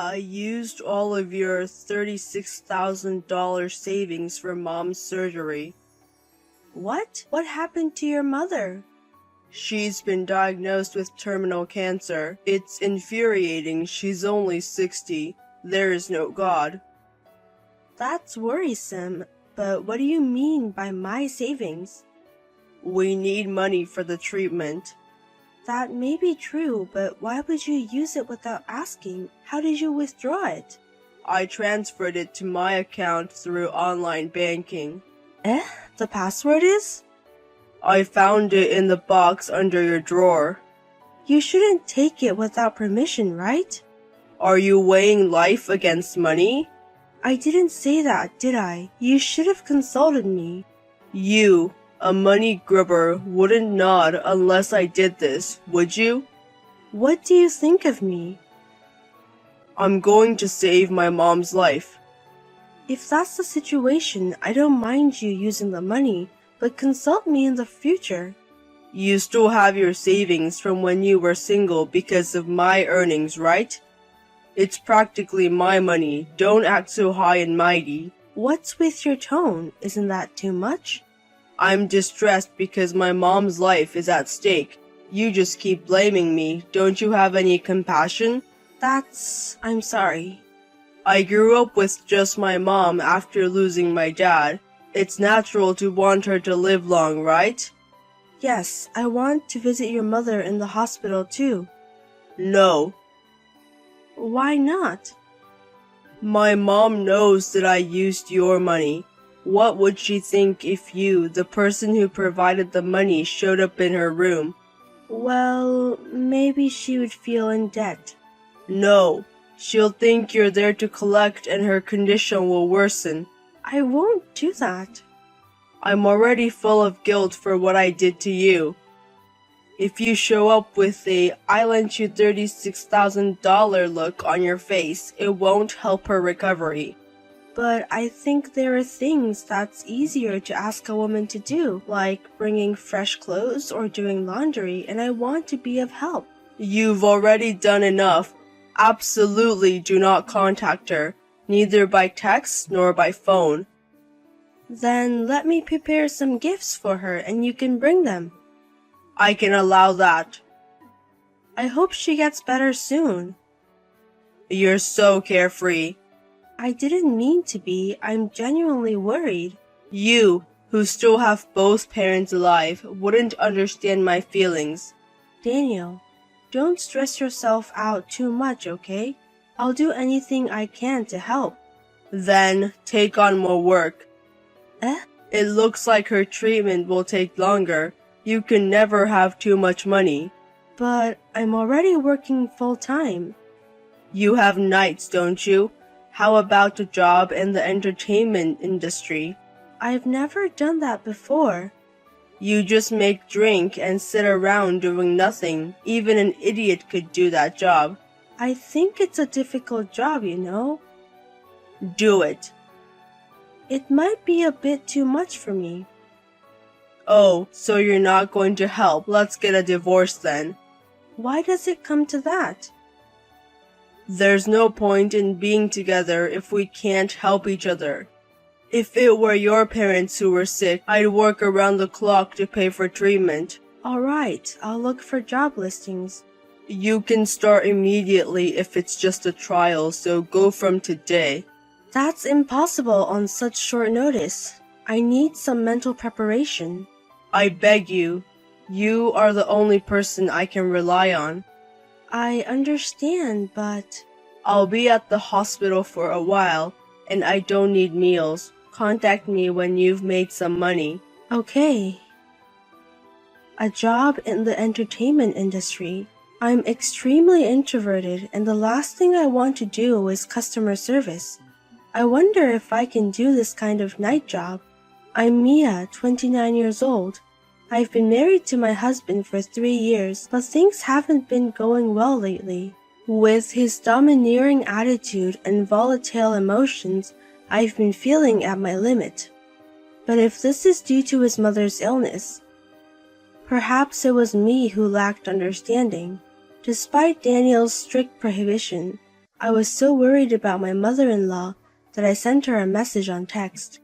I used all of your $36,000 savings for Mom's surgery. What? What happened to your mother? She's been diagnosed with terminal cancer. It's infuriating. She's only 60. There is no God. That's worrisome, but what do you mean by my savings? We need money for the treatment. That may be true, but why would you use it without asking? How did you withdraw it? I transferred it to my account through online banking. The password is? I found it in the box under your drawer. You shouldn't take it without permission, right? Are you weighing life against money? I didn't say that, did I? You should have consulted me. You, a money grubber, wouldn't nod unless I did this, would you? What do you think of me? I'm going to save my mom's life. If that's the situation, I don't mind you using the money, but consult me in the future. You still have your savings from when you were single because of my earnings, right? It's practically my money. Don't act so high and mighty. What's with your tone? Isn't that too much? I'm distressed because my mom's life is at stake. You just keep blaming me. Don't you have any compassion? I'm sorry. I grew up with just my mom after losing my dad. It's natural to want her to live long, right? Yes, I want to visit your mother in the hospital too. No. Why not? My mom knows that I used your money. What would she think if you, the person who provided the money, showed up in her room? Well, maybe she would feel in debt. No. She'll think you're there to collect and her condition will worsen. I won't do that. I'm already full of guilt for what I did to you. If you show up with a "I lent you $36,000 look on your face, it won't help her recovery. But I think there are things that's easier to ask a woman to do, like bringing fresh clothes or doing laundry, and I want to be of help. You've already done enough. Absolutely do not contact her, neither by text nor by phone. Then let me prepare some gifts for her and you can bring them. I can allow that. I hope she gets better soon. You're so carefree. I didn't mean to be. I'm genuinely worried. You, who still have both parents alive, wouldn't understand my feelings. Daniel, don't stress yourself out too much, okay? I'll do anything I can to help. Then take on more work. Eh? It looks like her treatment will take longer. You can never have too much money. But I'm already working full-time. You have nights, don't you? How about a job in the entertainment industry? I've never done that before. You just make drink and sit around doing nothing. Even an idiot could do that job. I think it's a difficult job, you know. Do it. It might be a bit too much for me. Oh, so you're not going to help. Let's get a divorce then. Why does it come to that? There's no point in being together if we can't help each other. If it were your parents who were sick, I'd work around the clock to pay for treatment. Alright, I'll look for job listings. You can start immediately if it's just a trial, so go from today. That's impossible on such short notice. I need some mental preparation. I beg you. You are the only person I can rely on. I understand, but... I'll be at the hospital for a while, and I don't need meals. Contact me when you've made some money. Okay. A job in the entertainment industry. I'm extremely introverted, and the last thing I want to do is customer service. I wonder if I can do this kind of night job. I'm Mia, 29 years old. I've been married to my husband for 3 years, but things haven't been going well lately. With his domineering attitude and volatile emotions, I've been feeling at my limit. But if this is due to his mother's illness, perhaps it was me who lacked understanding. Despite Daniel's strict prohibition, I was so worried about my mother-in-law that I sent her a message on text.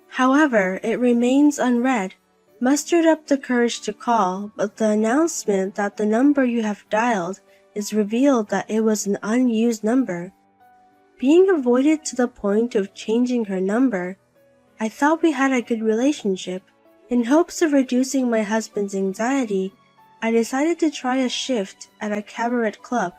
However, it remains unread. Mustered up the courage to call, but the announcement that the number you have dialed is revealed that it was an unused number. Being avoided to the point of changing her number, I thought we had a good relationship. In hopes of reducing my husband's anxiety, I decided to try a shift at a cabaret club.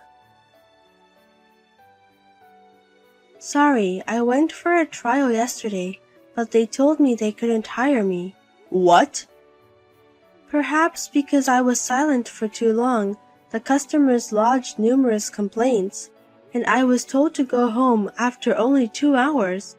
Sorry, I went for a trial yesterday, but they told me they couldn't hire me. What? Perhaps because I was silent for too long, the customers lodged numerous complaints, and I was told to go home after only 2 hours.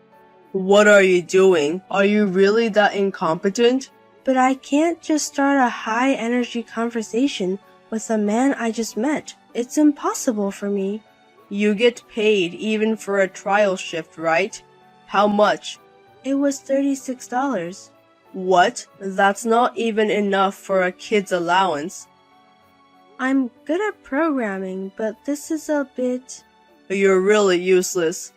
What are you doing? Are you really that incompetent? But I can't just start a high-energy conversation with a man I just met. It's impossible for me. You get paid even for a trial shift, right? How much? It was $36. What? That's not even enough for a kid's allowance. I'm good at programming, but this is a bit... You're really useless.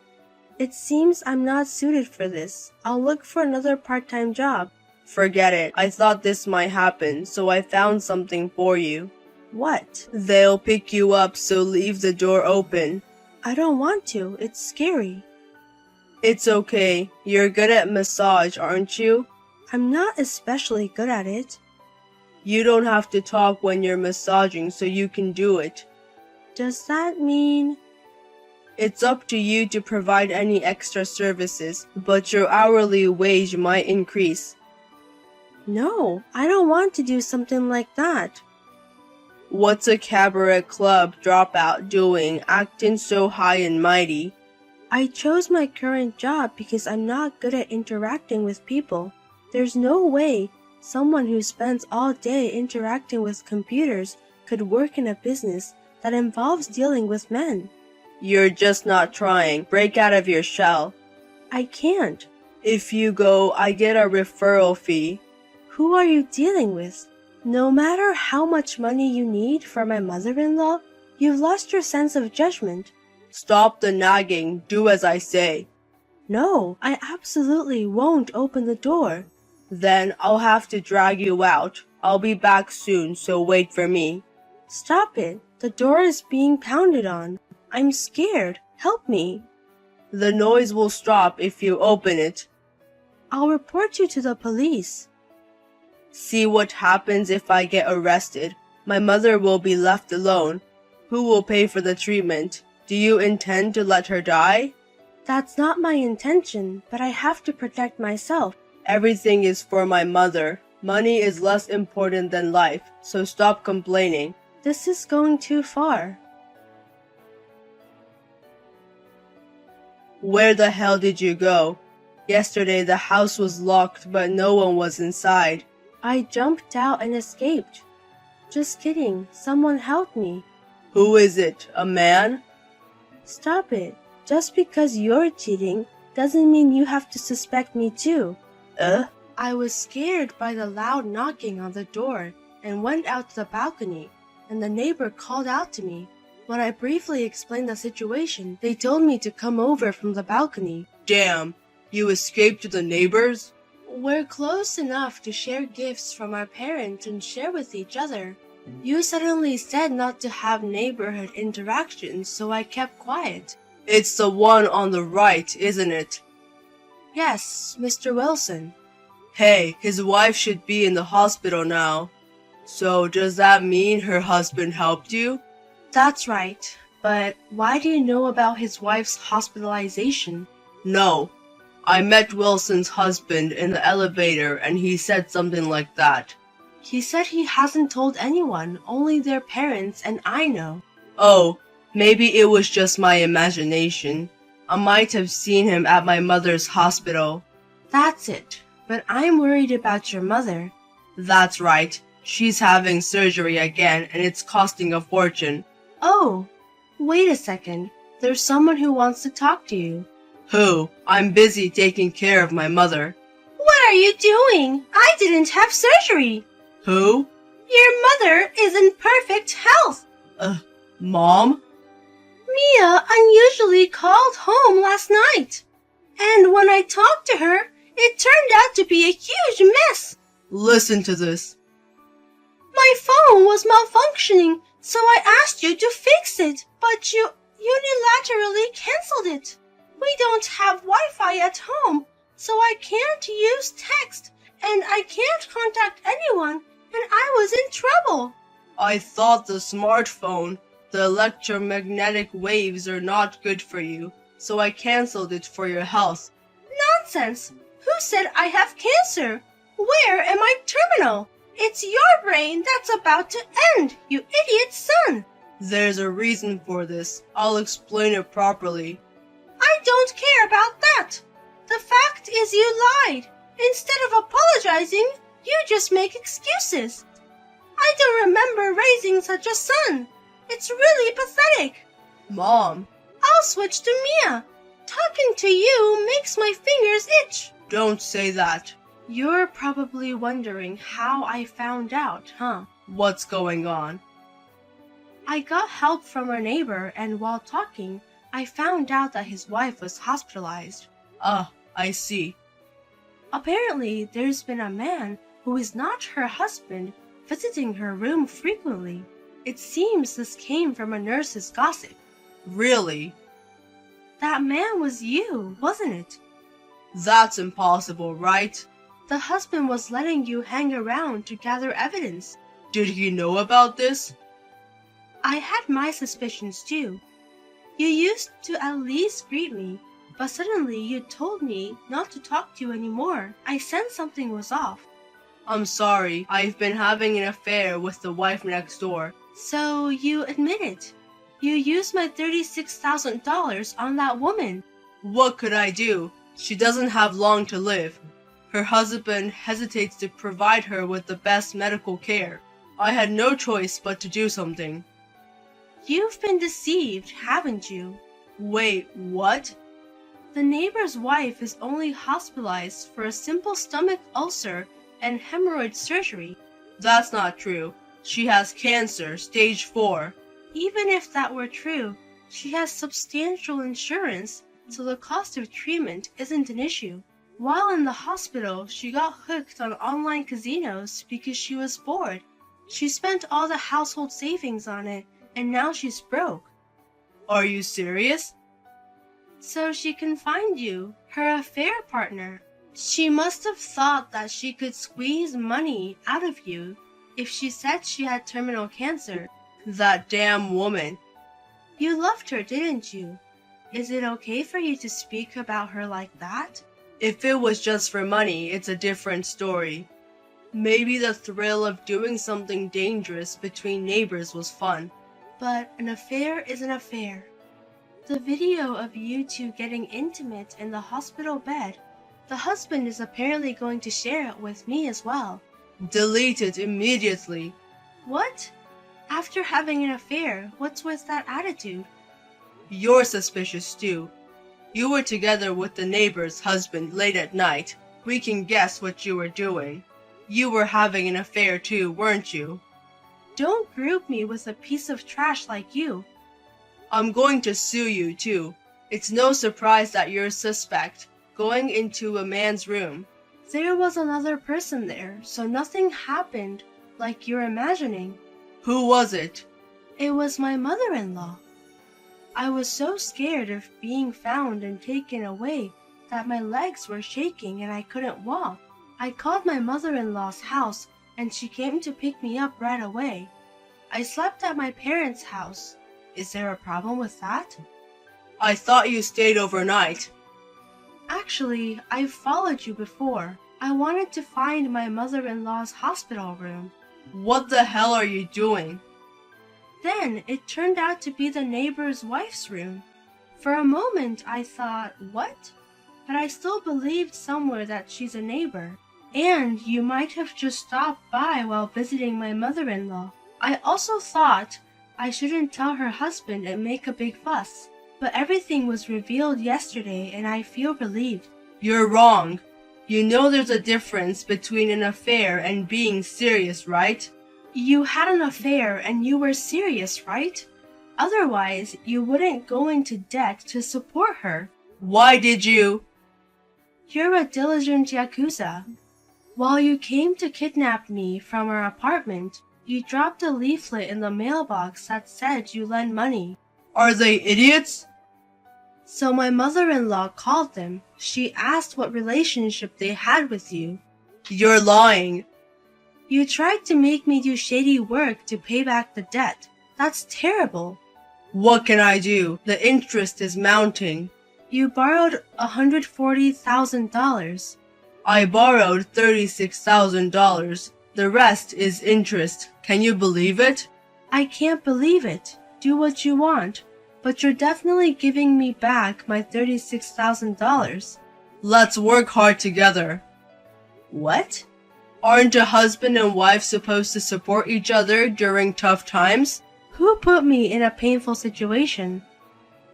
It seems I'm not suited for this. I'll look for another part-time job. Forget it. I thought this might happen, so I found something for you. What? They'll pick you up, so leave the door open. I don't want to. It's scary. It's okay. You're good at massage, aren't you? I'm not especially good at it. You don't have to talk when you're massaging, so you can do it. Does that mean... It's up to you to provide any extra services, but your hourly wage might increase. No, I don't want to do something like that. What's a cabaret club dropout doing, acting so high and mighty? I chose my current job because I'm not good at interacting with people. There's no way someone who spends all day interacting with computers could work in a business that involves dealing with men. You're just not trying. Break out of your shell. I can't. If you go, I get a referral fee. Who are you dealing with? No matter how much money you need for my mother-in-law, you've lost your sense of judgment. Stop the nagging. Do as I say. No, I absolutely won't open the door. Then I'll have to drag you out. I'll be back soon, so wait for me. Stop it. The door is being pounded on. I'm scared. Help me. The noise will stop if you open it. I'll report you to the police. See what happens if I get arrested. My mother will be left alone. Who will pay for the treatment? Do you intend to let her die? That's not my intention, but I have to protect myself. Everything is for my mother. Money is less important than life, so stop complaining. This is going too far. Where the hell did you go? Yesterday the house was locked, but no one was inside. I jumped out and escaped. Just kidding. Someone help me. Who is it? A man? Stop it. Just because you're cheating doesn't mean you have to suspect me too. I was scared by the loud knocking on the door and went out to the balcony, and the neighbor called out to me. When I briefly explained the situation, they told me to come over from the balcony. Damn, you escaped to the neighbors? We're close enough to share gifts from our parents and share with each other. You suddenly said not to have neighborhood interactions, so I kept quiet. It's the one on the right, isn't it? Yes, Mr. Wilson. Hey, his wife should be in the hospital now. So does that mean her husband helped you? That's right. But why do you know about his wife's hospitalization? No. I met Wilson's husband in the elevator and he said something like that. He said he hasn't told anyone, only their parents and I know. Oh, maybe it was just my imagination. I might have seen him at my mother's hospital. That's it. But I'm worried about your mother. That's right. She's having surgery again and it's costing a fortune. Oh, wait a second. There's someone who wants to talk to you. Who? I'm busy taking care of my mother. What are you doing? I didn't have surgery. Who? Your mother is in perfect health. Mom? Mia unusually called home last night, and when I talked to her, it turned out to be a huge mess. Listen to this. My phone was malfunctioning, so I asked you to fix it, but you unilaterally canceled it. We don't have Wi-Fi at home, so I can't use text, and I can't contact anyone, and I was in trouble. I thought the smartphone, the electromagnetic waves are not good for you, so I canceled it for your health. Nonsense! Who said I have cancer? Where am I terminal? It's your brain that's about to end, you idiot son! There's a reason for this. I'll explain it properly. I don't care about that. The fact is you lied. Instead of apologizing, you just make excuses. I don't remember raising such a son. It's really pathetic. Mom. I'll switch to Mia. Talking to you makes my fingers itch. Don't say that. You're probably wondering how I found out, huh? What's going on? I got help from our neighbor, and while talking, I found out that his wife was hospitalized. Ah, I see. Apparently, there's been a man who is not her husband visiting her room frequently. It seems this came from a nurse's gossip. Really? That man was you, wasn't it? That's impossible, right? The husband was letting you hang around to gather evidence. Did he know about this? I had my suspicions too. You used to at least greet me, but suddenly you told me not to talk to you anymore. I sensed something was off. I'm sorry, I've been having an affair with the wife next door. So you admit it. You used my $36,000 on that woman. What could I do? She doesn't have long to live. Her husband hesitates to provide her with the best medical care. I had no choice but to do something. You've been deceived, haven't you? Wait, what? The neighbor's wife is only hospitalized for a simple stomach ulcer and hemorrhoid surgery. That's not true. She has cancer, stage 4. Even if that were true, she has substantial insurance, so the cost of treatment isn't an issue. While in the hospital, she got hooked on online casinos because she was bored. She spent all the household savings on it, and now she's broke. Are you serious? So she can find you, her affair partner. She must have thought that she could squeeze money out of you if she said she had terminal cancer. That damn woman. You loved her, didn't you? Is it okay for you to speak about her like that? If it was just for money, it's a different story. Maybe the thrill of doing something dangerous between neighbors was fun. But an affair is an affair. The video of you two getting intimate in the hospital bed, the husband is apparently going to share it with me as well. Delete it immediately. What? After having an affair, what's with that attitude? You're suspicious too. You were together with the neighbor's husband late at night. We can guess what you were doing. You were having an affair too, weren't you? Don't group me with a piece of trash like you. I'm going to sue you too. It's no surprise that you're a suspect, going into a man's room. There was another person there, so nothing happened like you're imagining. Who was it? It was my mother-in-law. I was so scared of being found and taken away that my legs were shaking and I couldn't walk. I called my mother-in-law's house and she came to pick me up right away. I slept at my parents' house. Is there a problem with that? I thought you stayed overnight. Actually, I've followed you before. I wanted to find my mother-in-law's hospital room. What the hell are you doing? Then it turned out to be the neighbor's wife's room. For a moment I thought, what? But I still believed somewhere that she's a neighbor. And you might have just stopped by while visiting my mother-in-law. I also thought I shouldn't tell her husband and make a big fuss. But everything was revealed yesterday and I feel relieved. You're wrong. You know there's a difference between an affair and being serious, right? You had an affair and you were serious, right? Otherwise, you wouldn't go into debt to support her. Why did you? You're a diligent Yakuza. While you came to kidnap me from our apartment, you dropped a leaflet in the mailbox that said you lend money. Are they idiots? So my mother-in-law called them. She asked what relationship they had with you. You're lying. You tried to make me do shady work to pay back the debt. That's terrible. What can I do? The interest is mounting. You borrowed $140,000. I borrowed $36,000. The rest is interest. Can you believe it? I can't believe it. Do what you want. But you're definitely giving me back my $36,000. Let's work hard together. What? Aren't a husband and wife supposed to support each other during tough times? Who put me in a painful situation?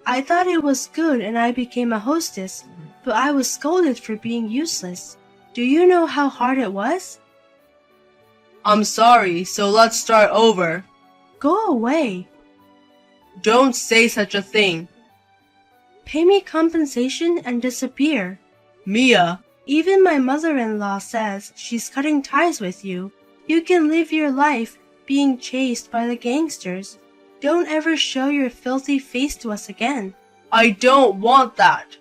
I thought it was good and I became a hostess, but I was scolded for being useless. Do you know how hard it was? I'm sorry, so let's start over. Go away. Don't say such a thing. Pay me compensation and disappear. Mia, Even my mother-in-law says she's cutting ties with you. You can live your life being chased by the gangsters. Don't ever show your filthy face to us again. I don't want that.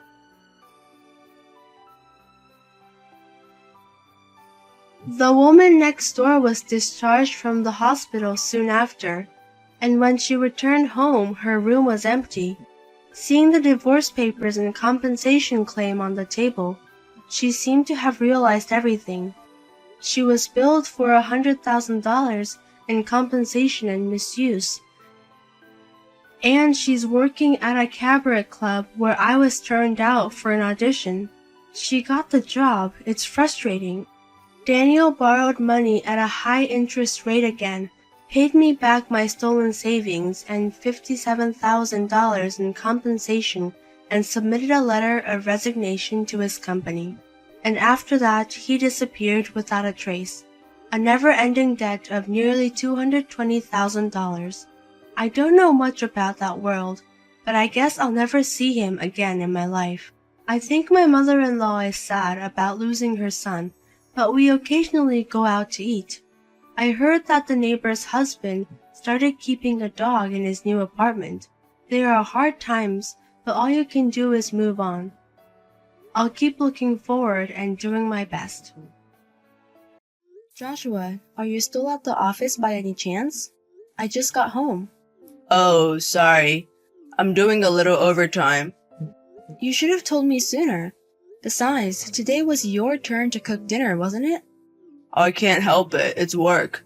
The woman next door was discharged from the hospital soon after, and when she returned home, her room was empty. Seeing the divorce papers and compensation claim on the table, she seemed to have realized everything. She was billed for $100,000 in compensation and misuse. And she's working at a cabaret club where I was turned out for an audition. She got the job. It's frustrating. Daniel borrowed money at a high interest rate again, paid me back my stolen savings and $57,000 in compensation, and submitted a letter of resignation to his company. And after that, he disappeared without a trace. A never-ending debt of nearly $220,000. I don't know much about that world, but I guess I'll never see him again in my life. I think my mother-in-law is sad about losing her son, but we occasionally go out to eat. I heard that the neighbor's husband started keeping a dog in his new apartment. There are hard times, but all you can do is move on. I'll keep looking forward and doing my best. Joshua, are you still at the office by any chance? I just got home. Oh, sorry. I'm doing a little overtime. You should have told me sooner. Besides, today was your turn to cook dinner, wasn't it? I can't help it. It's work.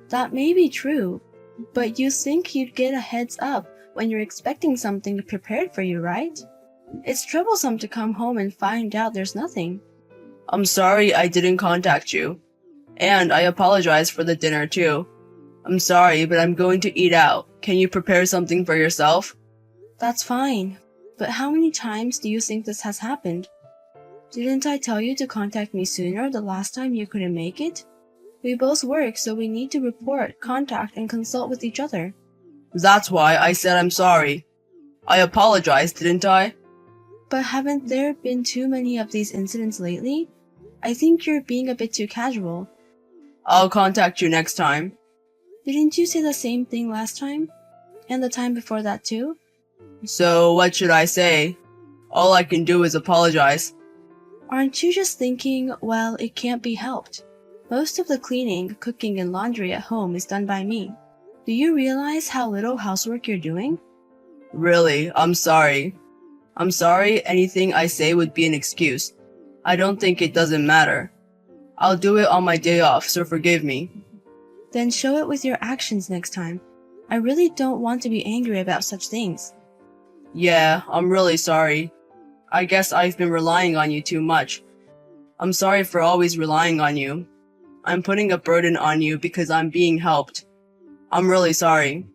That may be true, but you think you'd get a heads up when you're expecting something prepared for you, right? It's troublesome to come home and find out there's nothing. I'm sorry I didn't contact you. And I apologize for the dinner too. I'm sorry, but I'm going to eat out. Can you prepare something for yourself? That's fine. But how many times do you think this has happened? Didn't I tell you to contact me sooner the last time you couldn't make it? We both work, so we need to report, contact, and consult with each other. That's why I said I'm sorry. I apologized, didn't I? But haven't there been too many of these incidents lately? I think you're being a bit too casual. I'll contact you next time. Didn't you say the same thing last time? And the time before that too? So what should I say? All I can do is apologize. Aren't you just thinking, well, it can't be helped? Most of the cleaning, cooking, and laundry at home is done by me. Do you realize how little housework you're doing? Really, I'm sorry. I'm sorry, anything I say would be an excuse. I don't think it doesn't matter. I'll do it on my day off, so forgive me. Then show it with your actions next time. I really don't want to be angry about such things. Yeah, I'm really sorry. I guess I've been relying on you too much. I'm sorry for always relying on you. I'm putting a burden on you because I'm being helped. I'm really sorry.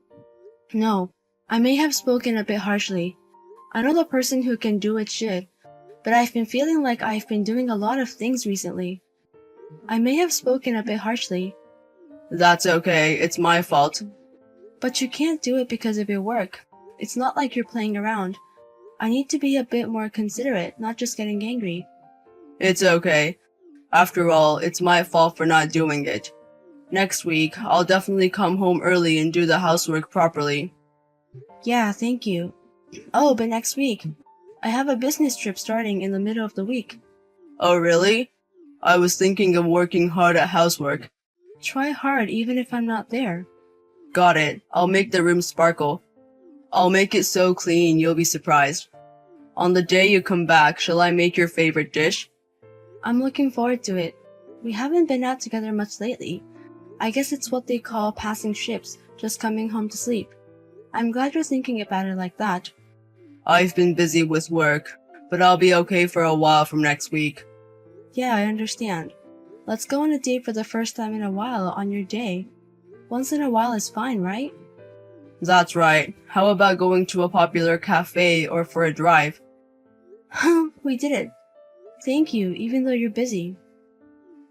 No, I may have spoken a bit harshly. I know the person who can do it should, but I've been feeling like I've been doing a lot of things recently. I may have spoken a bit harshly. That's okay, it's my fault. But you can't do it because of your work. It's not like you're playing around. I need to be a bit more considerate, not just getting angry. It's okay. After all, it's my fault for not doing it. Next week, I'll definitely come home early and do the housework properly. Yeah, thank you. Oh, but next week, I have a business trip starting in the middle of the week. Oh, really? I was thinking of working hard at housework. Try hard even if I'm not there. Got it. I'll make the room sparkle. I'll make it so clean you'll be surprised. On the day you come back, shall I make your favorite dish? I'm looking forward to it. We haven't been out together much lately. I guess it's what they call passing ships, just coming home to sleep. I'm glad you're thinking about it like that. I've been busy with work, but I'll be okay for a while from next week. Yeah, I understand. Let's go on a date for the first time in a while on your day. Once in a while is fine, right? That's right. How about going to a popular cafe or for a drive? We did it. Thank you, even though you're busy.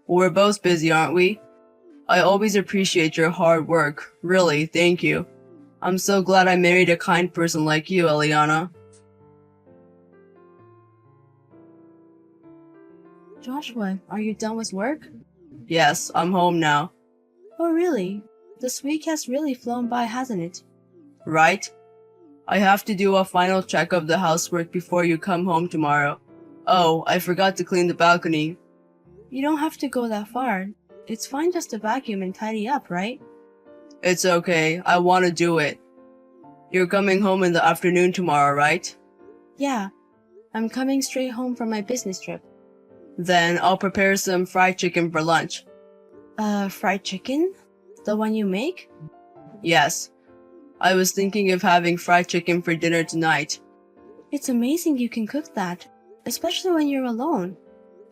We're both busy, aren't we? I always appreciate your hard work. Really, thank you. I'm so glad I married a kind person like you, Eliana. Joshua, are you done with work? Yes, I'm home now. Oh, really? This week has really flown by, hasn't it? Right? I have to do a final check of the housework before you come home tomorrow. Oh, I forgot to clean the balcony. You don't have to go that far. It's fine just to vacuum and tidy up, right? It's okay. I want to do it. You're coming home in the afternoon tomorrow, right? Yeah. I'm coming straight home from my business trip. Then I'll prepare some fried chicken for lunch. Fried chicken? The one you make? Yes. I was thinking of having fried chicken for dinner tonight. It's amazing you can cook that, especially when you're alone.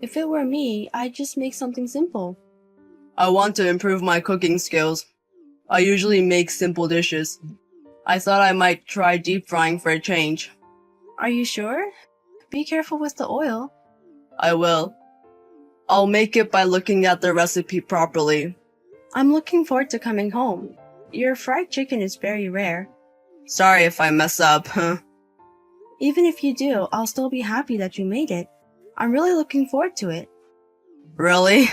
If it were me, I'd just make something simple. I want to improve my cooking skills. I usually make simple dishes. I thought I might try deep frying for a change. Are you sure? Be careful with the oil. I will. I'll make it by looking at the recipe properly. I'm looking forward to coming home. Your fried chicken is very rare. Sorry if I mess up, huh? Even if you do, I'll still be happy that you made it. I'm really looking forward to it. Really?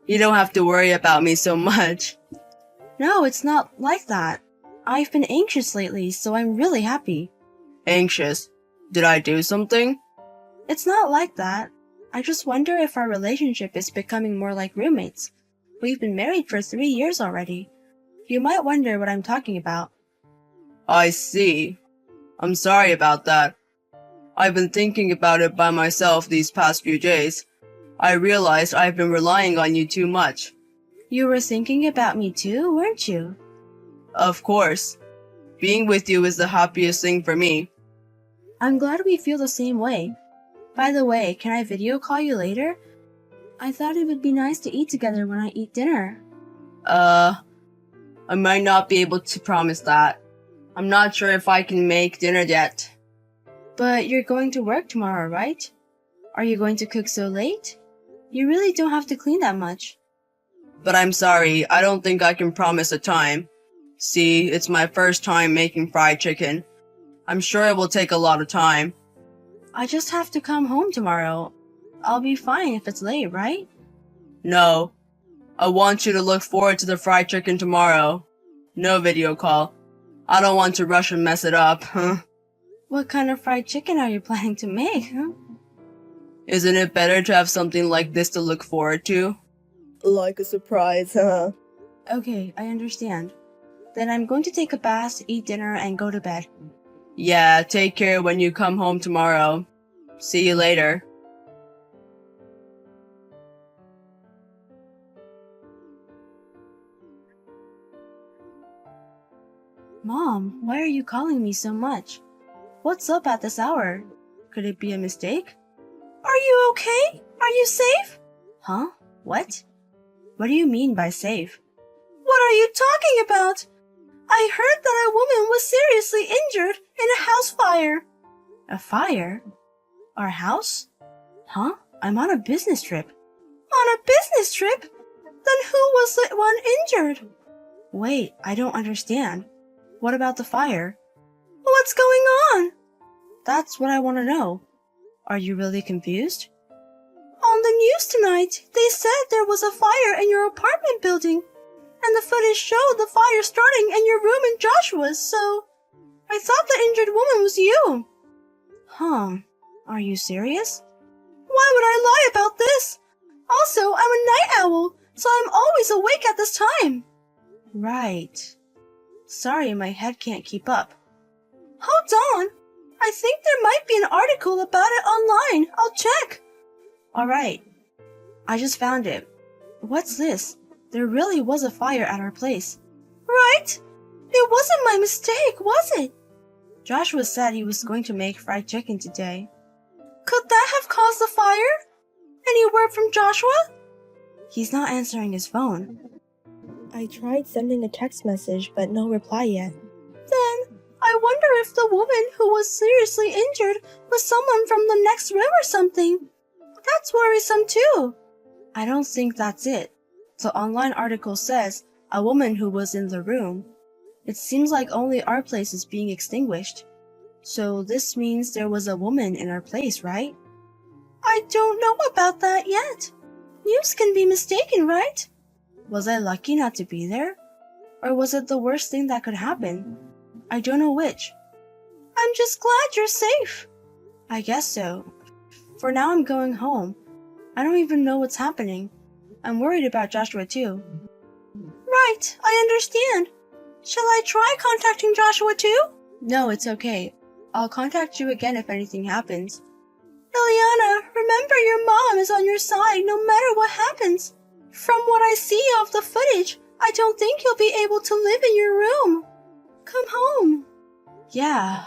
You don't have to worry about me so much. No, it's not like that. I've been anxious lately, so I'm really happy. Anxious? Did I do something? It's not like that. I just wonder if our relationship is becoming more like roommates. We've been married for 3 years already. You might wonder what I'm talking about. I see. I'm sorry about that. I've been thinking about it by myself these past few days. I realized I've been relying on you too much. You were thinking about me too, weren't you? Of course. Being with you is the happiest thing for me. I'm glad we feel the same way. By the way, can I video call you later? I thought it would be nice to eat together when I eat dinner. I might not be able to promise that. I'm not sure if I can make dinner yet. But you're going to work tomorrow, right? Are you going to cook so late? You really don't have to clean that much. But I'm sorry, I don't think I can promise a time. See, it's my first time making fried chicken. I'm sure it will take a lot of time. I just have to come home tomorrow. I'll be fine if it's late, right? No. I want you to look forward to the fried chicken tomorrow. No video call. I don't want to rush and mess it up, huh? What kind of fried chicken are you planning to make, huh? Isn't it better to have something like this to look forward to? Like a surprise, huh? Okay, I understand. Then I'm going to take a bath, eat dinner, and go to bed. Yeah, take care when you come home tomorrow. See you later. Mom, why are you calling me so much? What's up at this hour? Could it be a mistake? Are you okay? Are you safe? Huh? What? What do you mean by safe? What are you talking about? I heard that a woman was seriously injured in a house fire. A fire? Our house? Huh? I'm on a business trip. On a business trip? Then who was the one injured? Wait, I don't understand. What about the fire? What's going on? That's what I want to know. Are you really confused? On the news tonight, they said there was a fire in your apartment building, and the footage showed the fire starting in your room and Joshua's, so I thought the injured woman was you. Huh. Are you serious? Why would I lie about this? Also, I'm a night owl, so I'm always awake at this time. Right. Sorry, my head can't keep up. Hold on. I think there might be an article about it online. I'll check. Alright. I just found it. What's this? There really was a fire at our place. Right? It wasn't my mistake, was it? Joshua said he was going to make fried chicken today. Could that have caused the fire? Any word from Joshua? He's not answering his phone. I tried sending a text message, but no reply yet. Then, I wonder if the woman who was seriously injured was someone from the next room or something. That's worrisome too. I don't think that's it. The online article says a woman who was in the room. It seems like only our place is being extinguished. So this means there was a woman in our place, right? I don't know about that yet. News can be mistaken, right? Was I lucky not to be there? Or was it the worst thing that could happen? I don't know which. I'm just glad you're safe. I guess so. For now I'm going home. I don't even know what's happening. I'm worried about Joshua too. Right, I understand. Shall I try contacting Joshua too? No, it's okay. I'll contact you again if anything happens. Ileana, remember your mom is on your side no matter what happens. From what I see of the footage, I don't think you'll be able to live in your room. Come home. Yeah.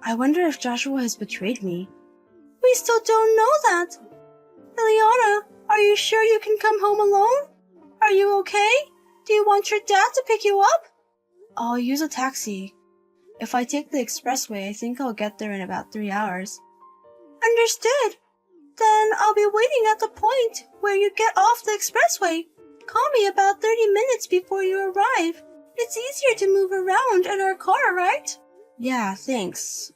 I wonder if Joshua has betrayed me. We still don't know that. Ileana, are you sure you can come home alone? Are you okay? Do you want your dad to pick you up? I'll use a taxi. If I take the expressway, I think I'll get there in about 3 hours. Understood. Then I'll be waiting at the point where you get off the expressway. Call me about 30 minutes before you arrive. It's easier to move around in our car, right? Yeah, thanks.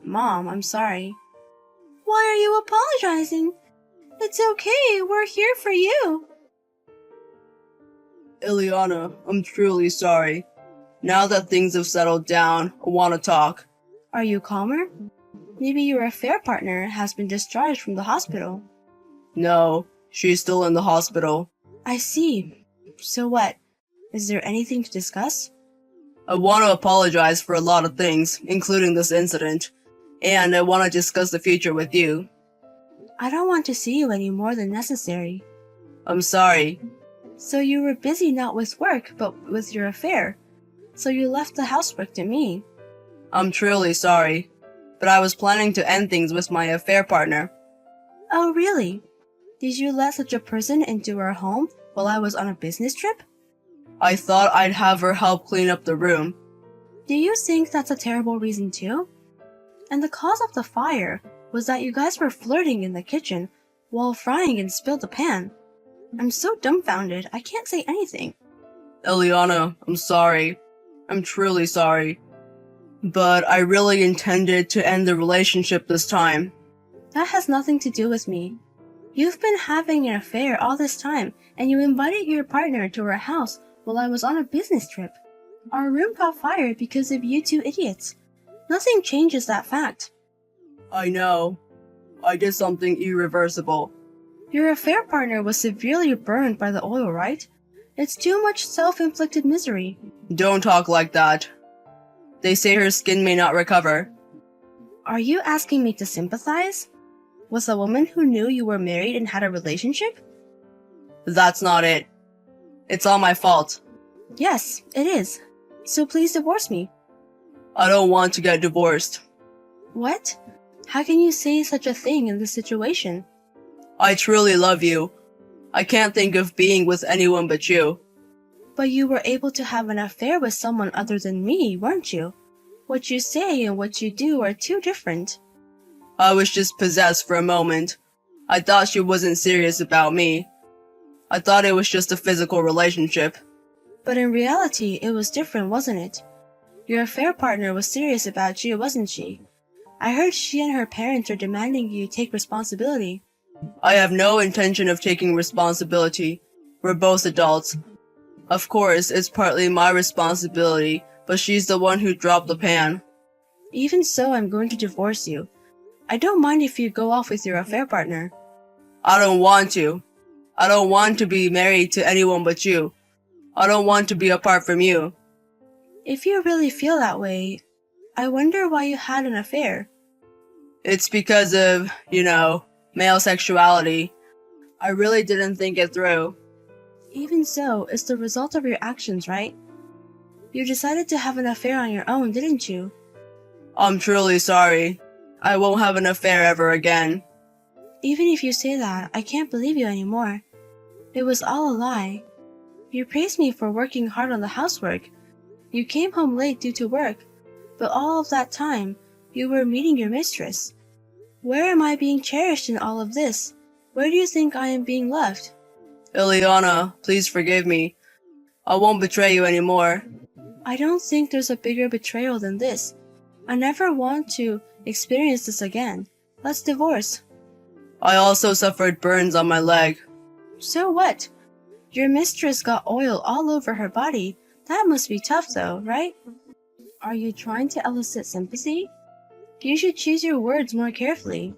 Mom, I'm sorry. Why are you apologizing? It's okay, we're here for you. Ileana, I'm truly sorry. Now that things have settled down, I want to talk. Are you calmer? Maybe your affair partner has been discharged from the hospital. No, she's still in the hospital. I see. So what? Is there anything to discuss? I want to apologize for a lot of things, including this incident. And I want to discuss the future with you. I don't want to see you any more than necessary. I'm sorry. So you were busy not with work, but with your affair. So you left the housework to me. I'm truly sorry. But I was planning to end things with my affair partner. Oh, really? Did you let such a person into our home while I was on a business trip? I thought I'd have her help clean up the room. Do you think that's a terrible reason too? And the cause of the fire was that you guys were flirting in the kitchen while frying and spilled the pan. I'm so dumbfounded, I can't say anything. Ileana, I'm sorry. I'm truly sorry. But I really intended to end the relationship this time. That has nothing to do with me. You've been having an affair all this time, and you invited your partner to our house while I was on a business trip. Our room caught fire because of you two idiots. Nothing changes that fact. I know. I did something irreversible. Your affair partner was severely burned by the oil, right? It's too much self-inflicted misery. Don't talk like that. They say her skin may not recover. Are you asking me to sympathize? With a woman who knew you were married and had a relationship? That's not it. It's all my fault. Yes, it is. So please divorce me. I don't want to get divorced. What? How can you say such a thing in this situation? I truly love you. I can't think of being with anyone but you. But you were able to have an affair with someone other than me, weren't you? What you say and what you do are too different. I was just possessed for a moment. I thought she wasn't serious about me. I thought it was just a physical relationship. But in reality, it was different, wasn't it? Your affair partner was serious about you, wasn't she? I heard she and her parents are demanding you take responsibility. I have no intention of taking responsibility. We're both adults. Of course, it's partly my responsibility, but she's the one who dropped the pan. Even so, I'm going to divorce you. I don't mind if you go off with your affair partner. I don't want to. I don't want to be married to anyone but you. I don't want to be apart from you. If you really feel that way, I wonder why you had an affair. It's because of, male sexuality. I really didn't think it through. Even so, it's the result of your actions, right? You decided to have an affair on your own, didn't you? I'm truly sorry. I won't have an affair ever again. Even if you say that, I can't believe you anymore. It was all a lie. You praised me for working hard on the housework. You came home late due to work, but all of that time, you were meeting your mistress. Where am I being cherished in all of this? Where do you think I am being left? Ileana, please forgive me. I won't betray you anymore. I don't think there's a bigger betrayal than this. I never want to experience this again. Let's divorce. I also suffered burns on my leg. So what? Your mistress got oil all over her body. That must be tough though, right? Are you trying to elicit sympathy? You should choose your words more carefully.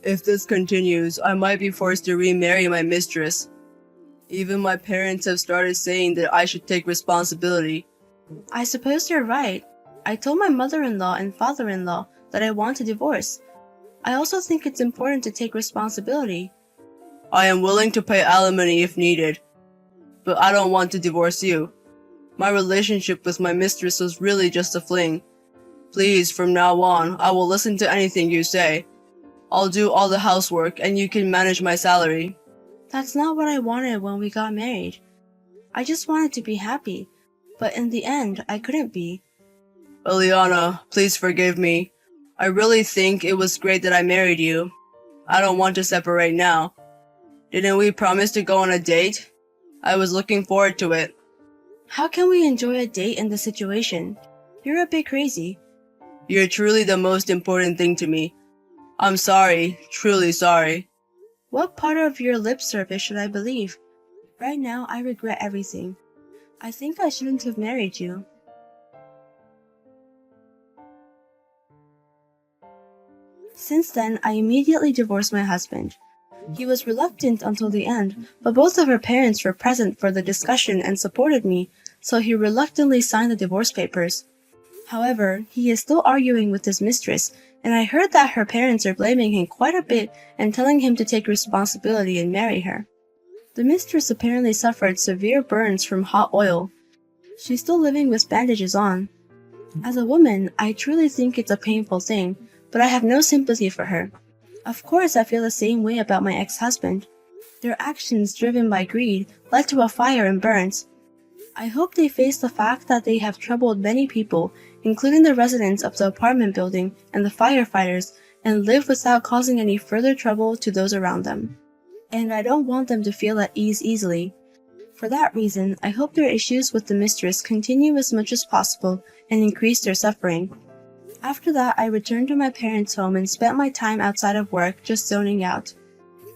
If this continues, I might be forced to remarry my mistress. Even my parents have started saying that I should take responsibility. I suppose you're right. I told my mother-in-law and father-in-law that I want a divorce. I also think it's important to take responsibility. I am willing to pay alimony if needed, but I don't want to divorce you. My relationship with my mistress was really just a fling. Please, from now on, I will listen to anything you say. I'll do all the housework and you can manage my salary. That's not what I wanted when we got married. I just wanted to be happy, but in the end, I couldn't be. Ileana, please forgive me. I really think it was great that I married you. I don't want to separate now. Didn't we promise to go on a date? I was looking forward to it. How can we enjoy a date in this situation? You're a bit crazy. You're truly the most important thing to me. I'm sorry, truly sorry. What part of your lip service should I believe? Right now, I regret everything. I think I shouldn't have married you. Since then, I immediately divorced my husband. He was reluctant until the end, but both of her parents were present for the discussion and supported me, so he reluctantly signed the divorce papers. However, he is still arguing with his mistress, and I heard that her parents are blaming him quite a bit and telling him to take responsibility and marry her. The mistress apparently suffered severe burns from hot oil. She's still living with bandages on. As a woman, I truly think it's a painful thing, but I have no sympathy for her. Of course, I feel the same way about my ex-husband. Their actions, driven by greed, led to a fire and burns. I hope they face the fact that they have troubled many people, including the residents of the apartment building and the firefighters, and live without causing any further trouble to those around them. And I don't want them to feel at ease easily. For that reason, I hope their issues with the mistress continue as much as possible and increase their suffering. After that, I returned to my parents' home and spent my time outside of work just zoning out.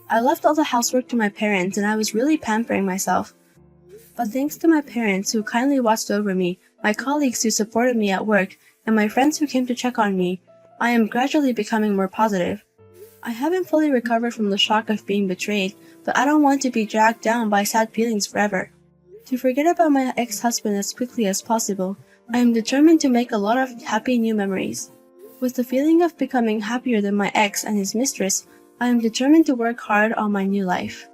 I left all the housework to my parents and I was really pampering myself. But thanks to my parents who kindly watched over me, my colleagues who supported me at work, and my friends who came to check on me, I am gradually becoming more positive. I haven't fully recovered from the shock of being betrayed, but I don't want to be dragged down by sad feelings forever. To forget about my ex-husband as quickly as possible, I am determined to make a lot of happy new memories. With the feeling of becoming happier than my ex and his mistress, I am determined to work hard on my new life.